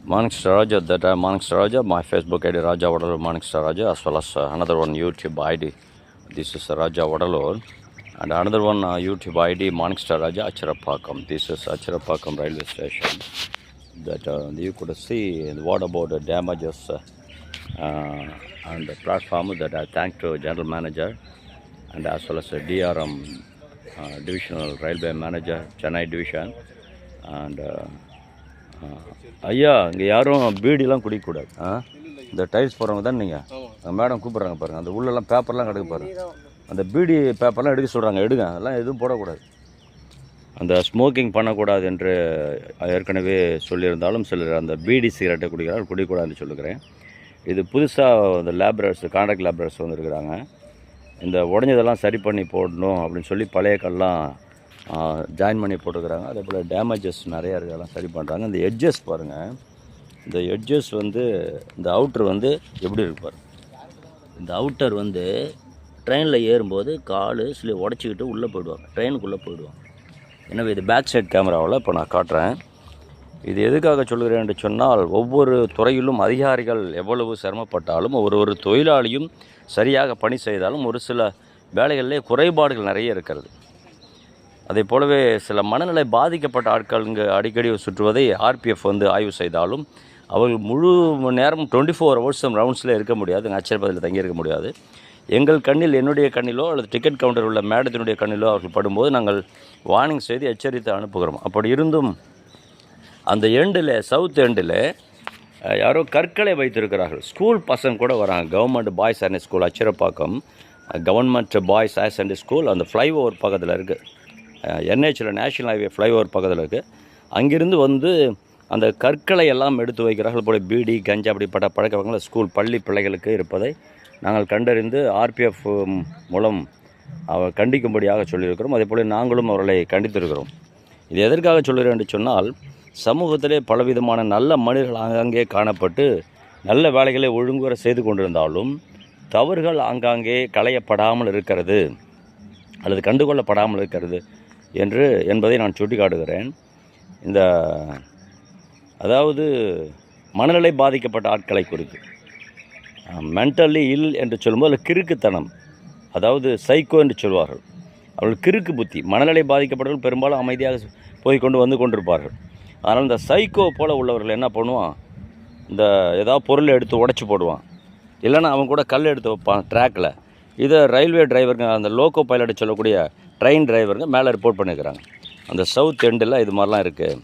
Morning Star Raja, that Morning Star Raja, my Facebook ID Raja Vadalur Morning Star Raja, as well as another one YouTube ID. This is Raja Vadalur, and another one YouTube ID Morning Star Raja Acharapakkam. This is Acharapakkam railway station. That you could see what about the damages on the platform. That I thank to General Manager and as well as the DRM Divisional Railway Manager, Chennai Division, and ஐயா இங்கே யாரும் பீடிலாம் குடிக்கக்கூடாது. இந்த tiles போடுறவங்க தான் நீங்கள் madam கூப்பிட்றாங்க பாருங்கள். அந்த உள்ளெல்லாம் பேப்பர்லாம் கிடக்கு பாருங்கள். அந்த பீடி பேப்பர்லாம் எடுக்க சொல்கிறாங்க, எடுங்க. அதெல்லாம் எதுவும் போடக்கூடாது. அந்த ஸ்மோக்கிங் பண்ணக்கூடாது என்று ஏற்கனவே சொல்லியிருந்தாலும் சிலர் அந்த பீடி சிகரெட்டை குடிக்கக்கூடாதுன்னு சொல்லுகிறேன். இது புதுசாக இந்த லேபரர்ஸ் கான்ட்ராக்ட் லேபரர்ஸ் வந்துருக்குறாங்க. இந்த உடஞ்சதெல்லாம் சரி பண்ணி போடணும் அப்படின்னு சொல்லி பழைய கல்லாம் ஜாயின் பண்ணி போட்டுக்கிறாங்க. அதே போல் டேமேஜஸ் நிறையா இதெல்லாம் சரி பண்ணுறாங்க. இந்த எட்ஜஸ் பாருங்கள். இந்த எட்ஜஸ் இந்த அவுட்டர் எப்படி இருப்பார். இந்த அவுட்டர் ட்ரெயினில் ஏறும்போது கால் சில உடச்சிக்கிட்டு உள்ளே போயிடுவாங்க, ட்ரெயினுக்குள்ளே போயிடுவாங்க. எனவே இது பேக் சைட் கேமராவில் இப்போ நான் காட்டுறேன். இது எதுக்காக சொல்கிறேன் என்று சொன்னால், ஒவ்வொரு துறையிலும் அதிகாரிகள் எவ்வளவு சிரமப்பட்டாலும், ஒரு தொழிலாளியும் சரியாக பணி செய்தாலும் ஒரு சில வேலைகளிலே குறைபாடுகள் நிறைய இருக்கிறது. அதே போலவே சில மனநிலை பாதிக்கப்பட்ட ஆட்கள் இங்கே அடிக்கடி சுற்றுவதை ஆர்பிஎஃப் ஆய்வு செய்தாலும் அவர்கள் முழு நேரம் 24 hours ரவுண்ட்ஸில் இருக்க முடியாது, ஆச்சரியப்பதில் தங்கியிருக்க முடியாது. எங்கள் கண்ணில், என்னுடைய கண்ணிலோ அல்லது டிக்கெட் கவுண்டர் உள்ள மேடத்தினுடைய கண்ணிலோ அவர்கள் படும்போது நாங்கள் வார்னிங் செய்து எச்சரித்து அனுப்புகிறோம். அப்படி இருந்தும் அந்த எண்டில், சவுத் எண்டில் யாரோ கற்களை வைத்திருக்கிறார்கள். ஸ்கூல் பசங்க கூட வராங்க. Government boys and school Acharapakkam government boys higher secondary school அந்த ஃப்ளைஓவர் பக்கத்தில் இருக்குது. என்ஹெச்சில் நேஷனல் ஹைவே ஃப்ளைஓவர் பக்கத்தில் இருக்குது. அங்கிருந்து அந்த கற்களை எல்லாம் எடுத்து வைக்கிறார்கள். போல பீடி, கஞ்சா அப்படிப்பட்ட பழக்க வழக்கங்கள் ஸ்கூல் பள்ளி பிள்ளைகளுக்கு இருப்பதை நாங்கள் கண்டறிந்து ஆர்பிஎஃப் மூலம் கண்டிக்கும்படியாக சொல்லியிருக்கிறோம். அதே போல் நாங்களும் அவர்களை கண்டித்திருக்கிறோம். இது எதற்காக சொல்கிறேன் என்று சொன்னால், சமூகத்திலே பலவிதமான நல்ல மனிதர்கள் ஆங்காங்கே காணப்பட்டு நல்ல வேலைகளை ஒழுங்குவர செய்து கொண்டிருந்தாலும் தவறுகள் ஆங்காங்கே களையப்படாமல் இருக்கிறது அல்லது கண்டுகொள்ளப்படாமல் இருக்கிறது என்பதை நான் சுட்டி காட்டுகிறேன். அதாவது மனநிலை பாதிக்கப்பட்ட ஆட்களை குறித்து மென்டலி இல் என்று சொல்லும்போது கிறுக்குத்தனம், அதாவது சைக்கோ என்று சொல்வார்கள். அவர்கள் கிறுக்கு புத்தி. மனநிலை பாதிக்கப்பட்டவர்கள் பெரும்பாலும் அமைதியாக வந்து கொண்டிருப்பார்கள். அதனால் இந்த சைக்கோ போல் உள்ளவர்கள் என்ன பண்ணுவான், இந்த ஏதாவது பொருளை எடுத்து உடச்சி போடுவான், இல்லைன்னா அவன் கூட கல் எடுத்து வைப்பான் ட்ராக்கில். இதை ரயில்வே டிரைவருங்க, அந்த லோக்கோ பைலட் சொல்லக்கூடிய ட்ரெயின் டிரைவருங்க மேலே ரிப்போர்ட் பண்ணியிருக்கிறாங்க. அந்த சவுத் எண்டில் இது மாதிரிலாம் இருக்குது.